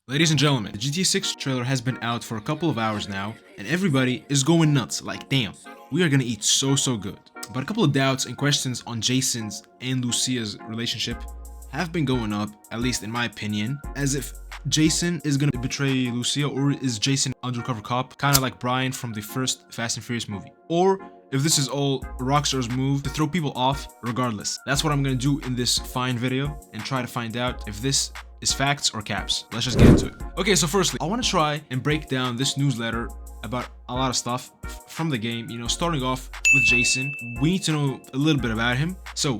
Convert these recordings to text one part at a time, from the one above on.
Ladies and gentlemen, the GTA 6 trailer has been out for a couple of hours now, and everybody is going nuts, like damn, we are gonna eat so good. But a couple of doubts and questions on Jason's and Lucia's relationship have been going up, at least in my opinion, as if Jason is gonna betray Lucia, or is Jason undercover cop, kinda like Brian from the first Fast and Furious movie. Or if this is all Rockstar's move to throw people off regardless. That's what I'm gonna do in this fine video and try to find out if this is facts or caps. Let's just get into it. Okay, so firstly, I want to try and break down this newsletter about a lot of stuff from the game. You know, starting off with Jason, we need to know a little bit about him. So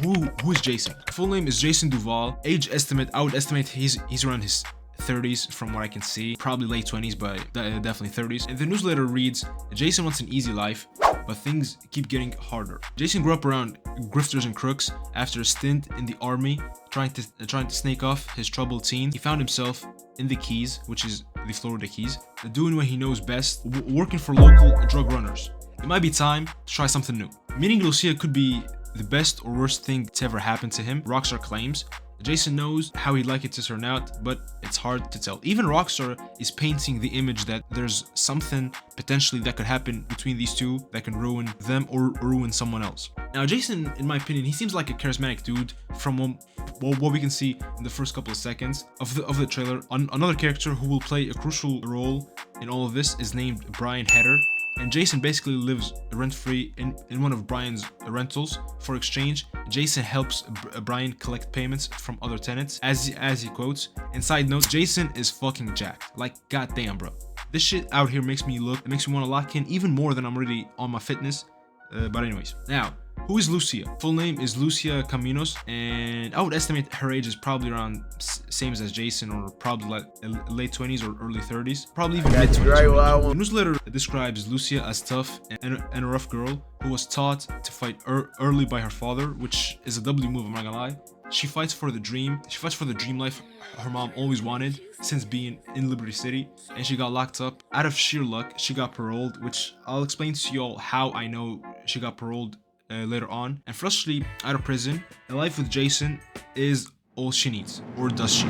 who is Jason? Full name is Jason Duval. Age estimate, I would estimate he's around his 30s from what I can see, probably late 20s, but definitely 30s. And the newsletter reads, Jason wants an easy life, but things keep getting harder. Jason grew up around grifters and crooks. After a stint in the army, trying to snake off his troubled teen, he found himself in the Keys, which is the Florida Keys, doing what he knows best, working for local drug runners. It might be time to try something new. Meeting Lucia could be the best or worst thing to ever happen to him, Rockstar claims. Jason knows how he'd like it to turn out, but it's hard to tell. Even Rockstar is painting the image that there's something potentially that could happen between these two that can ruin them or ruin someone else. Now, Jason, in my opinion, he seems like a charismatic dude from what we can see in the first couple of seconds of the trailer. Another character who will play a crucial role in all of this is named Brian Header. And Jason basically lives rent-free in one of Brian's rentals. For exchange, Jason helps Brian collect payments from other tenants, as he quotes. And side note, Jason is fucking jacked. Like, goddamn, bro. This shit out here makes me want to lock in even more than I'm already on my fitness. But anyways, now, who is Lucia? Full name is Lucia Caminos, and I would estimate her age is probably around same as Jason, or probably like late 20s or early 30s, probably even mid 20s. The newsletter describes Lucia as tough and a rough girl who was taught to fight early by her father, which is a W move, I'm not gonna lie. She fights for the dream. She fights for the dream life her mom always wanted since being in Liberty City, and she got locked up. Out of sheer luck, she got paroled, which I'll explain to y'all how I know she got paroled later on. And freshly out of prison, a life with Jason is all she needs, or does she?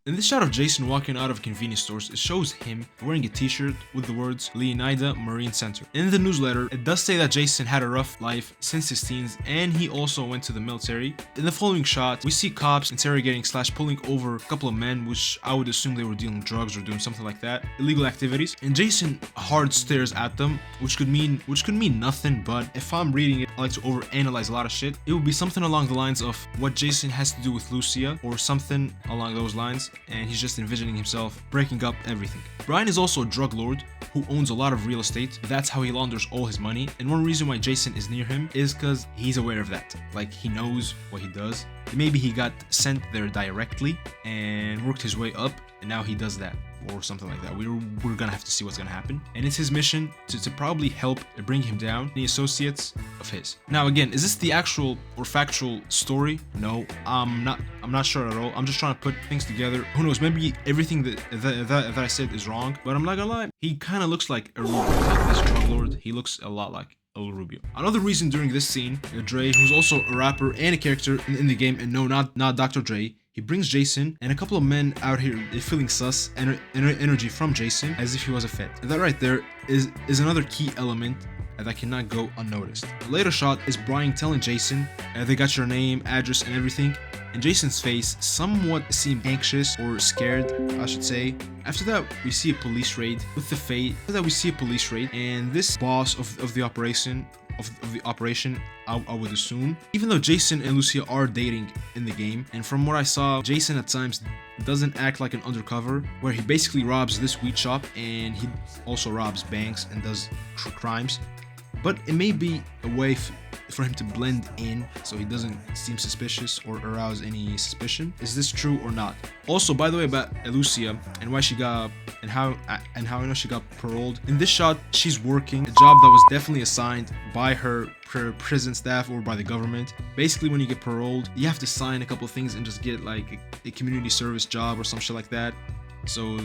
In this shot of Jason walking out of convenience stores, it shows him wearing a t-shirt with the words Leonida Marine Center. In the newsletter, it does say that Jason had a rough life since his teens, and he also went to the military. In the following shot, we see cops interrogating / pulling over a couple of men, which I would assume they were dealing drugs or doing something like that, illegal activities. And Jason hard stares at them, which could mean nothing, but if I'm reading it, I like to overanalyze a lot of shit. It would be something along the lines of what Jason has to do with Lucia, or something along those lines. And he's just envisioning himself breaking up everything. Brian is also a drug lord who owns a lot of real estate. That's how he launders all his money. And one reason why Jason is near him is because he's aware of that. Like, he knows what he does. Maybe he got sent there directly and worked his way up, and now he does that, or something like that. We're gonna have to see what's gonna happen. And it's his mission to probably help bring him down, the associates of his. Now again, is this the actual or factual story? No, I'm not sure at all. I'm just trying to put things together. Who knows, maybe everything that I said is wrong, but I'm not gonna lie, he kind of looks like a Rubio, like this drug lord. He looks a lot like El Rubio. Another reason during this scene, Dre, who's also a rapper and a character in the game, and no, not Dr. Dre, he brings Jason and a couple of men out here feeling sus energy from Jason as if he was a Fed. And that right there is another key element that cannot go unnoticed. The later shot is Brian telling Jason, they got your name, address, and everything. And Jason's face somewhat seemed anxious or scared, I should say. After that, we see a police raid with the Fate. After that, we see a police raid, and this boss of the operation, I would assume. Even though Jason and Lucia are dating in the game, and from what I saw, Jason at times doesn't act like an undercover, where he basically robs this weed shop, and he also robs banks and does crimes. But it may be a way for him to blend in so he doesn't seem suspicious or arouse any suspicion. Is this true or not? Also, by the way, about Lucia and why she got and how I know she got paroled. In this shot, she's working a job that was definitely assigned by her prison staff or by the government. Basically, when you get paroled, you have to sign a couple of things and just get like a community service job or some shit like that. So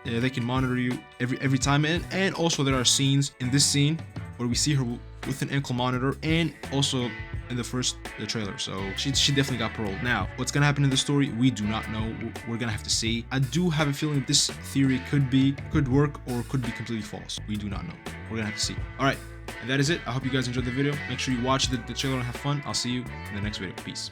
they can monitor you every time. And also there are scenes in this scene where we see her with an ankle monitor, and also in the first trailer, so she definitely got paroled. Now, what's gonna happen in the story, we do not know. We're gonna have to see. I do have a feeling this theory could work or could be completely false. We do not know. We're gonna have to see. All right, and that is it. I hope you guys enjoyed the video. Make sure you watch the trailer and have fun. I'll see you in the next video. Peace.